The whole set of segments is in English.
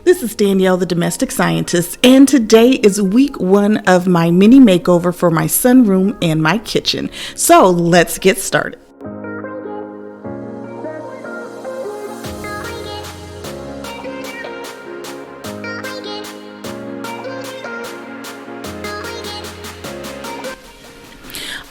This is Danielle, the domestic scientist, and today is week 1 of my mini makeover for my sunroom and my kitchen. So let's get started.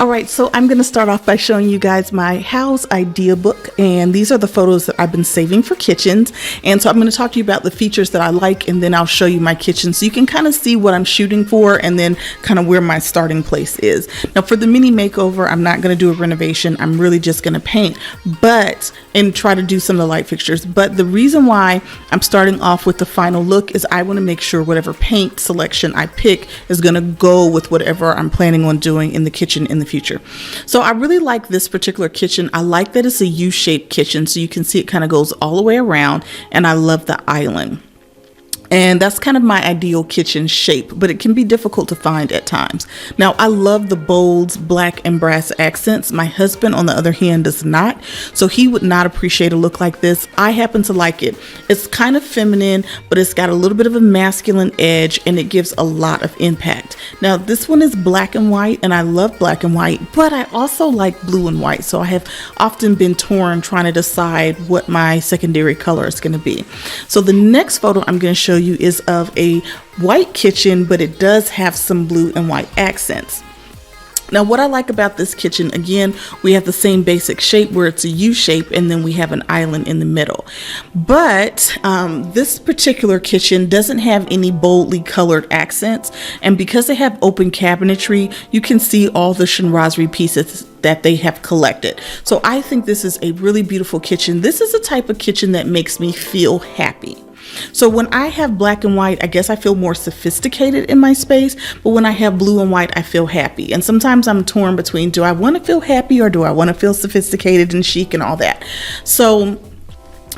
Alright, so I'm going to start off by showing you guys my Houzz idea book, and these are the photos that I've been saving for kitchens. And so I'm going to talk to you about the features that I like, and then I'll show you my kitchen so you can kind of see what I'm shooting for and then kind of where my starting place is. Now for the mini makeover, I'm not going to do a renovation. I'm really just going to paint and try to do some of the light fixtures. But the reason why I'm starting off with the final look is I want to make sure whatever paint selection I pick is going to go with whatever I'm planning on doing in the kitchen in the future. So I really like this particular kitchen. I like that it's a U-shaped kitchen, so you can see it kind of goes all the way around, and I love the island. And that's kind of my ideal kitchen shape, but it can be difficult to find at times. Now, I love the bold black and brass accents. My husband, on the other hand, does not. So he would not appreciate a look like this. I happen to like it. It's kind of feminine, but it's got a little bit of a masculine edge, and it gives a lot of impact. Now, this one is black and white, and I love black and white, but I also like blue and white. So I have often been torn trying to decide what my secondary color is going to be. So the next photo I'm going to show you is of a white kitchen, but it does have some blue and white accents. Now, what I like about this kitchen, again, we have the same basic shape where it's a U shape, and then we have an island in the middle. But this particular kitchen doesn't have any boldly colored accents, and because they have open cabinetry, you can see all the chinoiserie pieces that they have collected. So I think this is a really beautiful kitchen. This is a type of kitchen that makes me feel happy. So when I have black and white, I guess I feel more sophisticated in my space, but when I have blue and white, I feel happy. And sometimes I'm torn between, do I want to feel happy or do I want to feel sophisticated and chic and all that? So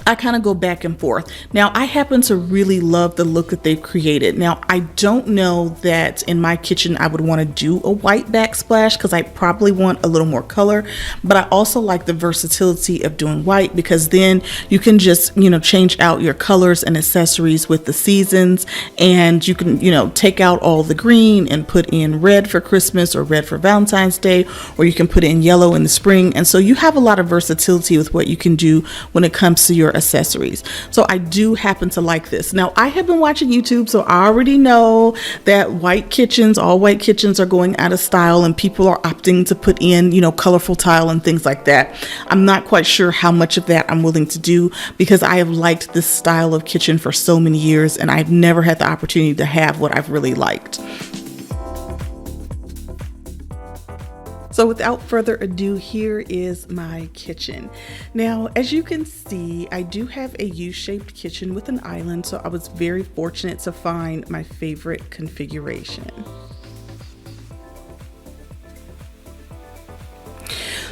I kind of go back and forth. Now, I happen to really love the look that they've created. Now, I don't know that in my kitchen I would want to do a white backsplash because I probably want a little more color, but I also like the versatility of doing white because then you can just, change out your colors and accessories with the seasons, and you can, take out all the green and put in red for Christmas or red for Valentine's Day, or you can put in yellow in the spring. And so you have a lot of versatility with what you can do when it comes to your accessories. So I do happen to like this. Now, I have been watching YouTube, so I already know that all white kitchens are going out of style, and people are opting to put in, colorful tile and things like that. I'm not quite sure how much of that I'm willing to do because I have liked this style of kitchen for so many years, and I've never had the opportunity to have what I've really liked. So without further ado, here is my kitchen. Now, as you can see, I do have a U-shaped kitchen with an island, so I was very fortunate to find my favorite configuration.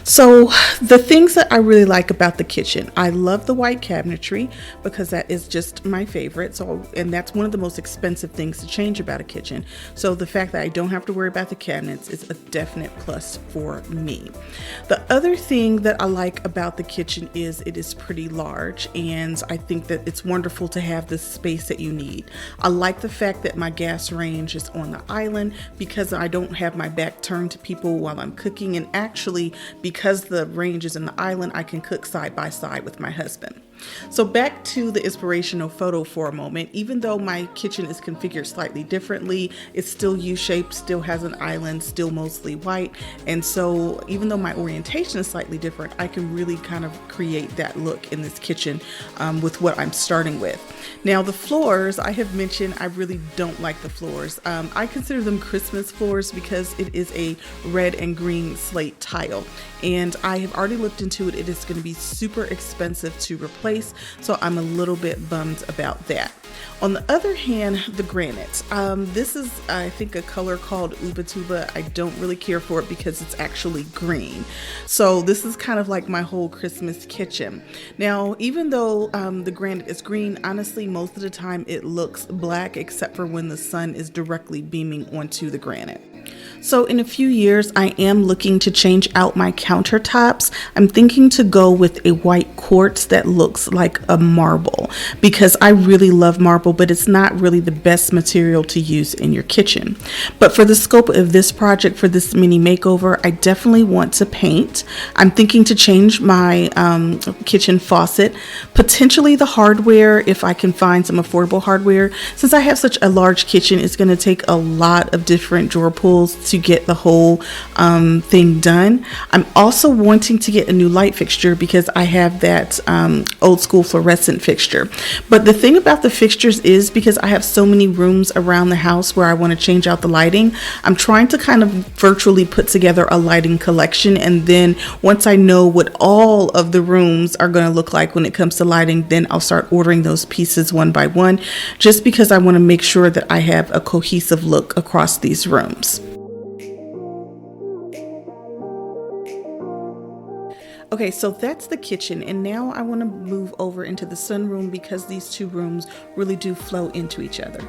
So the things that I really like about the kitchen, I love the white cabinetry because that is just my favorite. And that's one of the most expensive things to change about a kitchen. So the fact that I don't have to worry about the cabinets is a definite plus for me. The other thing that I like about the kitchen is it is pretty large, and I think that it's wonderful to have the space that you need. I like the fact that my gas range is on the island because I don't have my back turned to people while I'm cooking, and actually because the range is in the island, I can cook side by side with my husband. So back to the inspirational photo for a moment. Even though my kitchen is configured slightly differently, it's still U-shaped, still has an island, still mostly white. And so even though my orientation is slightly different, I can really kind of create that look in this kitchen with what I'm starting with. Now the floors, I have mentioned I really don't like the floors. I consider them Christmas floors because it is a red and green slate tile. And I have already looked into it. It is going to be super expensive to replace, so I'm a little bit bummed about that. On the other hand, the granite. This is, I think, a color called Uba Tuba. I don't really care for it because it's actually green. So this is kind of like my whole Christmas kitchen. Now, even though the granite is green, honestly, most of the time it looks black except for when the sun is directly beaming onto the granite. So in a few years, I am looking to change out my countertops. I'm thinking to go with a white quartz that looks like a marble because I really love marble, but it's not really the best material to use in your kitchen. But for the scope of this project, for this mini makeover, I definitely want to paint. I'm thinking to change my kitchen faucet, potentially the hardware if I can find some affordable hardware. Since I have such a large kitchen, it's going to take a lot of different drawer pulls to get the whole thing done. I'm also wanting to get a new light fixture because I have that old school fluorescent fixture. But the thing about the fixtures is because I have so many rooms around the house where I want to change out the lighting, I'm trying to kind of virtually put together a lighting collection, and then once I know what all of the rooms are going to look like when it comes to lighting, then I'll start ordering those pieces one by one, just because I want to make sure that I have a cohesive look across these rooms. Okay, so that's the kitchen, and now I want to move over into the sunroom because these two rooms really do flow into each other.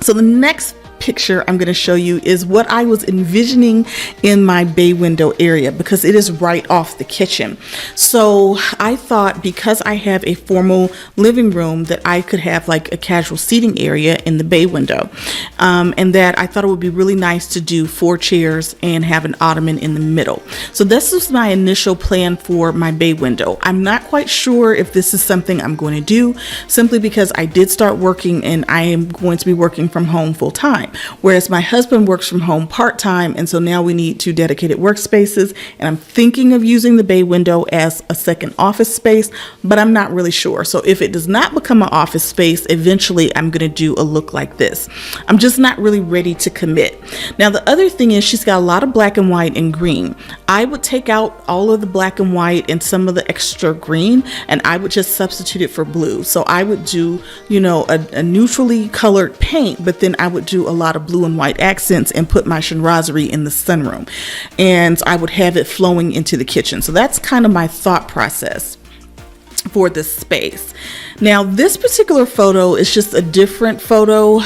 So the next picture I'm going to show you is what I was envisioning in my bay window area because it is right off the kitchen. So I thought because I have a formal living room that I could have like a casual seating area in the bay window, and that I thought it would be really nice to do 4 chairs and have an ottoman in the middle. So this was my initial plan for my bay window. I'm not quite sure if this is something I'm going to do simply because I did start working and I am going to be working from home full time. Whereas my husband works from home part-time, and so now we need 2 dedicated workspaces, and I'm thinking of using the bay window as a second office space, but I'm not really sure. So if it does not become an office space, eventually I'm going to do a look like this. I'm just not really ready to commit. Now the other thing is she's got a lot of black and white and green. I would take out all of the black and white and some of the extra green, and I would just substitute it for blue. So I would do, you know, a neutrally colored paint, but then I would do a lot of blue and white accents and put my chinoiserie in the sunroom, and I would have it flowing into the kitchen. So that's kind of my thought process for this space. Now this particular photo is just a different photo.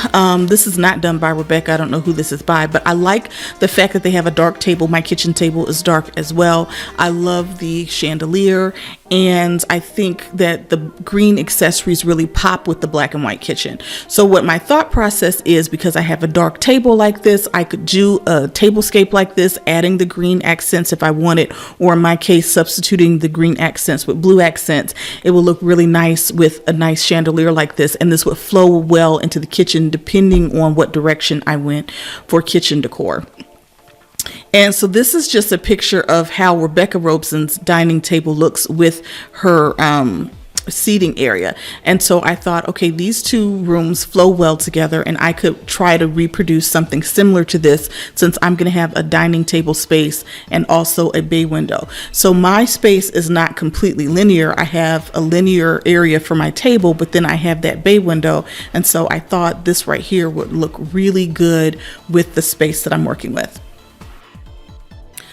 This is not done by Rebecca. I don't know who this is by, but I like the fact that they have a dark table. My kitchen table is dark as well. I love the chandelier, and I think that the green accessories really pop with the black and white kitchen. So what my thought process is, because I have a dark table like this, I could do a tablescape like this, adding the green accents if I wanted, or in my case substituting the green accents with blue accents. It will look really nice with a nice chandelier like this, and this would flow well into the kitchen depending on what direction I went for kitchen decor. And so this is just a picture of how Rebecca Robeson's dining table looks with her seating area. And so I thought, okay, these 2 rooms flow well together, and I could try to reproduce something similar to this since I'm going to have a dining table space and also a bay window. So my space is not completely linear. I have a linear area for my table, but then I have that bay window. And so I thought this right here would look really good with the space that I'm working with.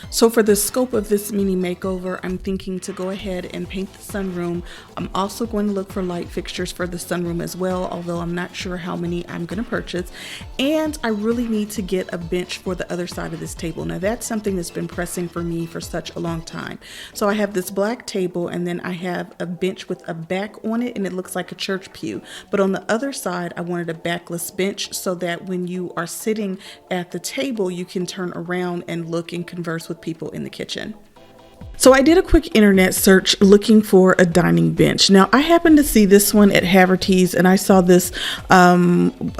So for the scope of this mini makeover, I'm thinking to go ahead and paint the sunroom. I'm also going to look for light fixtures for the sunroom as well, although I'm not sure how many I'm going to purchase. And I really need to get a bench for the other side of this table. Now that's something that's been pressing for me for such a long time. So I have this black table, and then I have a bench with a back on it, and it looks like a church pew. But on the other side, I wanted a backless bench so that when you are sitting at the table, you can turn around and look and converse with people in the kitchen. So I did a quick internet search looking for a dining bench. Now I happened to see this one at Haverty's, and I saw this a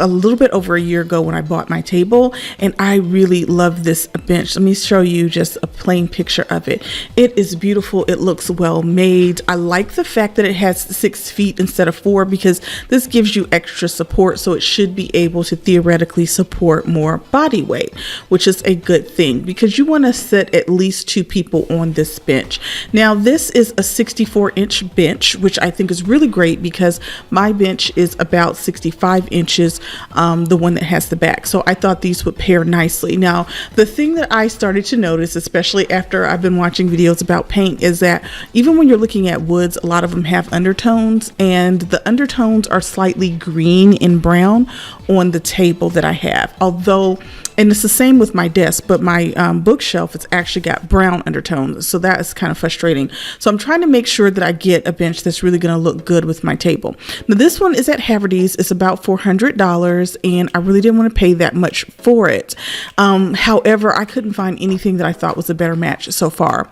little bit over a year ago when I bought my table, and I really love this bench. Let me show you just a plain picture of it. It is beautiful. It looks well made. I like the fact that it has 6 feet instead of 4 because this gives you extra support, so it should be able to theoretically support more body weight, which is a good thing because you want to sit at least 2 people on this bench. Now this is a 64-inch bench, which I think is really great because my bench is about 65 inches, the one that has the back. So I thought these would pair nicely. Now, the thing that I started to notice, especially after I've been watching videos about paint, is that even when you're looking at woods, a lot of them have undertones, and the undertones are slightly green and brown on the table that I have. Although, and it's the same with my desk, but my bookshelf, it's actually got brown undertones. So that is kind of frustrating. So I'm trying to make sure that I get a bench that's really going to look good with my table. Now this one is at Haverty's. It's about $400, and I really didn't want to pay that much for it. However, I couldn't find anything that I thought was a better match so far.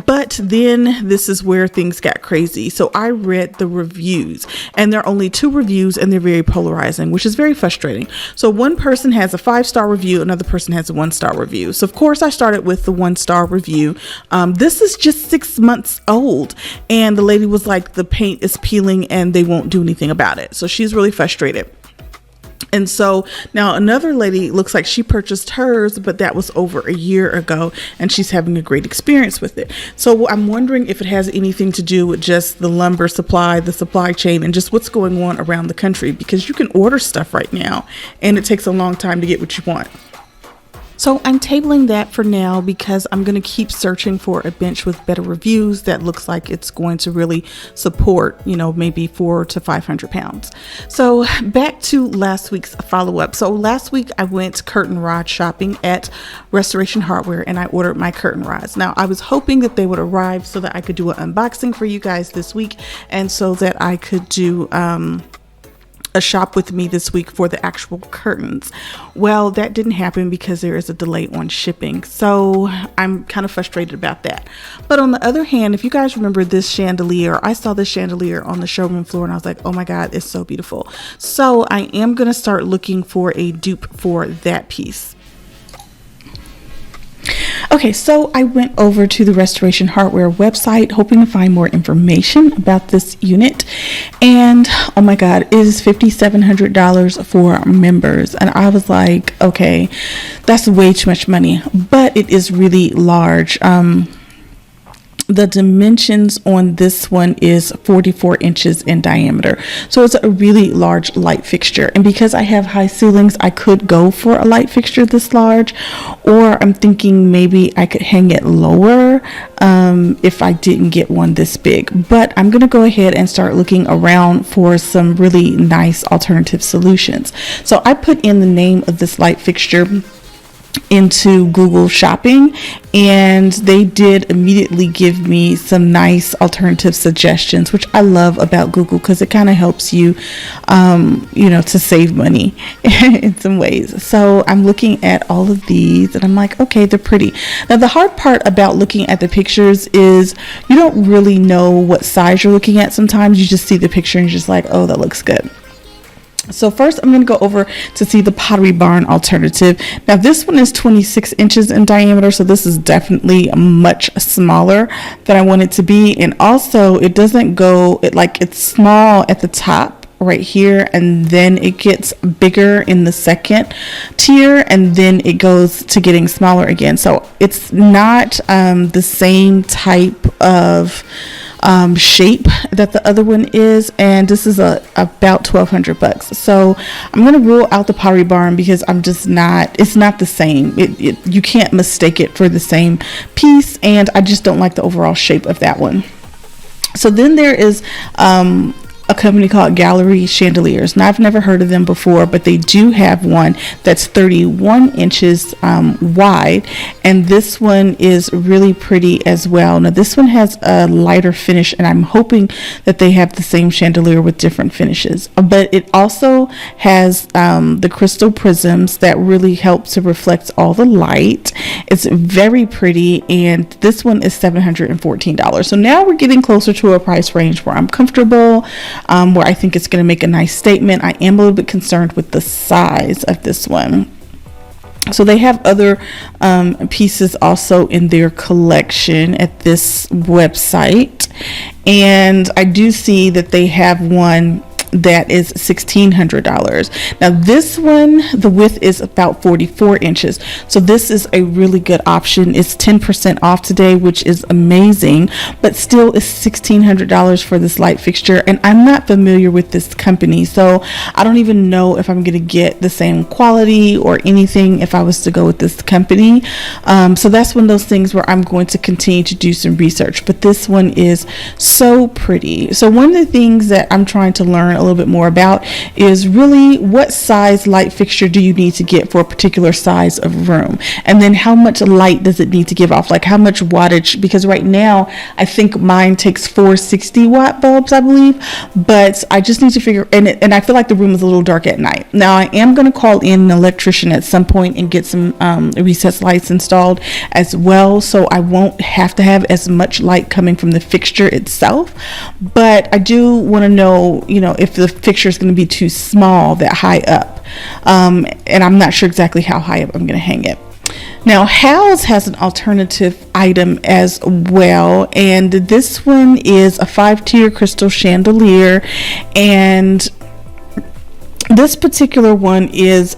But then this is where things got crazy. So I read the reviews, and there are only 2 reviews, and they're very polarizing, which is very frustrating. So one person has a 5-star review, another person has a 1-star review. So of course I started with the 1-star review. This is just 6 months old, and the lady was like, the paint is peeling and they won't do anything about it. So she's really frustrated. And so now another lady looks like she purchased hers, but that was over a year ago, and she's having a great experience with it. So I'm wondering if it has anything to do with just the lumber supply, the supply chain, and just what's going on around the country, because you can order stuff right now and it takes a long time to get what you want. So I'm tabling that for now because I'm going to keep searching for a bench with better reviews that looks like it's going to really support, you know, maybe 400 to 500 pounds. So back to last week's follow-up. So last week I went curtain rod shopping at Restoration Hardware, and I ordered my curtain rods. Now I was hoping that they would arrive so that I could do an unboxing for you guys this week, and so that I could do a shop with me this week for the actual curtains. Well, that didn't happen because there is a delay on shipping. So I'm kind of frustrated about that. But on the other hand, if you guys remember this chandelier, I saw this chandelier on the showroom floor and I was like, oh my God, it's so beautiful. So I am going to start looking for a dupe for that piece. Okay, so I went over to the Restoration Hardware website hoping to find more information about this unit, and oh my God, it is $5,700 for members. And I was like, okay, that's way too much money, but it is really large. The dimensions on this one is 44 inches in diameter. So it's a really large light fixture. And because I have high ceilings, I could go for a light fixture this large, or I'm thinking maybe I could hang it lower if I didn't get one this big. But I'm going to go ahead and start looking around for some really nice alternative solutions. So I put in the name of this light fixture into Google Shopping, and they did immediately give me some nice alternative suggestions, which I love about Google because it kind of helps you, you know, to save money in some ways. So I'm looking at all of these and I'm like, okay, they're pretty. Now the hard part about looking at the pictures is you don't really know what size you're looking at. Sometimes you just see the picture and you're just like, oh, that looks good. So first I'm going to go over to see the Pottery Barn alternative. Now this one is 26 inches in diameter, so this is definitely much smaller than I want it to be. And also it doesn't go, it's small at the top right here, and then it gets bigger in the second tier, and then it goes to getting smaller again. So it's not the same type of shape that the other one is, and this is about $1,200. So I'm going to rule out the Pottery Barn because it's not the same. You can't mistake it for the same piece, and I just don't like the overall shape of that one. So then there is a company called Gallery Chandeliers. Now I've never heard of them before, but they do have one that's 31 inches wide, and this one is really pretty as well. Now this one has a lighter finish, and I'm hoping that they have the same chandelier with different finishes, but it also has the crystal prisms that really help to reflect all the light. It's very pretty, and this one is $714. So now we're getting closer to a price range where I'm comfortable, where I think it's going to make a nice statement. I am a little bit concerned with the size of this one. So they have other pieces also in their collection at this website, and I do see that they have one that is $1,600. Now this one, the width is about 44 inches. So this is a really good option. It's 10% off today, which is amazing, but still is $1,600 for this light fixture. And I'm not familiar with this company, so I don't even know if I'm going to get the same quality or anything if I was to go with this company. So that's one of those things where I'm going to continue to do some research, but this one is so pretty. So one of the things that I'm trying to learn a little bit more about is really what size light fixture do you need to get for a particular size of room, and then how much light does it need to give off, like how much wattage, because right now I think mine takes 460 watt bulbs, I believe, but I just need to figure, and I feel like the room is a little dark at night. Now I am going to call in an electrician at some point and get some recessed lights installed as well, so I won't have to have as much light coming from the fixture itself. But I do want to know, if the fixture is going to be too small that high up, and I'm not sure exactly how high up I'm going to hang it. Now Houzz has an alternative item as well, and this one is a 5-tier crystal chandelier, and this particular one is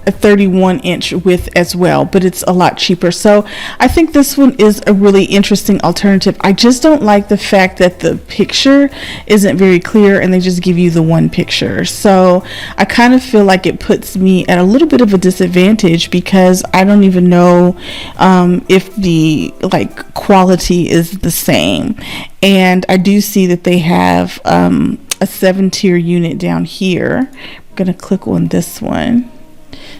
a 31-inch width as well, but it's a lot cheaper. So I think this one is a really interesting alternative. I just don't like the fact that the picture isn't very clear and they just give you the one picture. So I kind of feel like it puts me at a little bit of a disadvantage, because I don't even know if the quality is the same. And I do see that they have a 7-tier unit down here. I'm gonna click on this one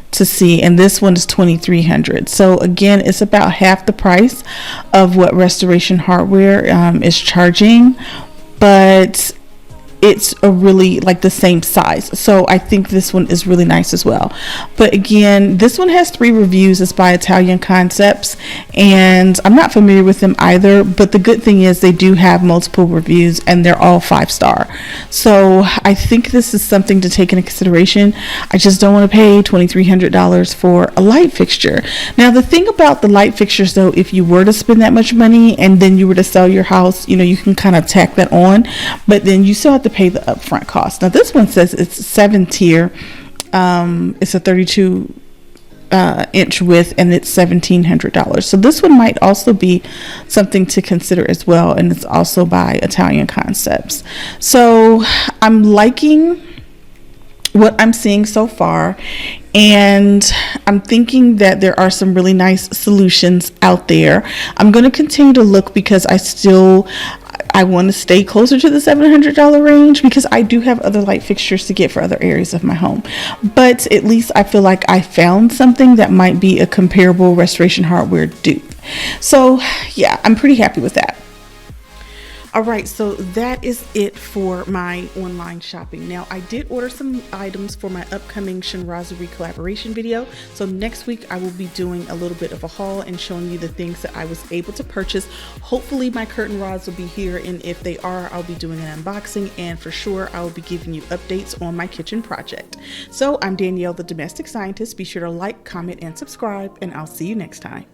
to see, and this one is $2,300. So again, it's about half the price of what Restoration Hardware is charging, but it's a really the same size. So I think this one is really nice as well. But again, this one has 3 reviews. It's by Italian Concepts, and I'm not familiar with them either, but the good thing is they do have multiple reviews and they're all 5-star. So I think this is something to take into consideration. I just don't want to pay $2,300 for a light fixture. Now the thing about the light fixtures though, if you were to spend that much money and then you were to sell your house, you can kind of tack that on, but then you still have to pay the upfront cost. Now this one says it's 7-tier. It's a 32 inch width, and it's $1,700. So this one might also be something to consider as well, and it's also by Italian Concepts. So I'm liking what I'm seeing so far, and I'm thinking that there are some really nice solutions out there. I'm going to continue to look, because I want to stay closer to the $700 range, because I do have other light fixtures to get for other areas of my home. But at least I feel like I found something that might be a comparable Restoration Hardware dupe. So yeah, I'm pretty happy with that. All right, so that is it for my online shopping. Now, I did order some items for my upcoming Chinoiserie collaboration video. So next week, I will be doing a little bit of a haul and showing you the things that I was able to purchase. Hopefully, my curtain rods will be here, and if they are, I'll be doing an unboxing, and for sure, I will be giving you updates on my kitchen project. So I'm Danielle, the Domestic Scientist. Be sure to like, comment, and subscribe, and I'll see you next time.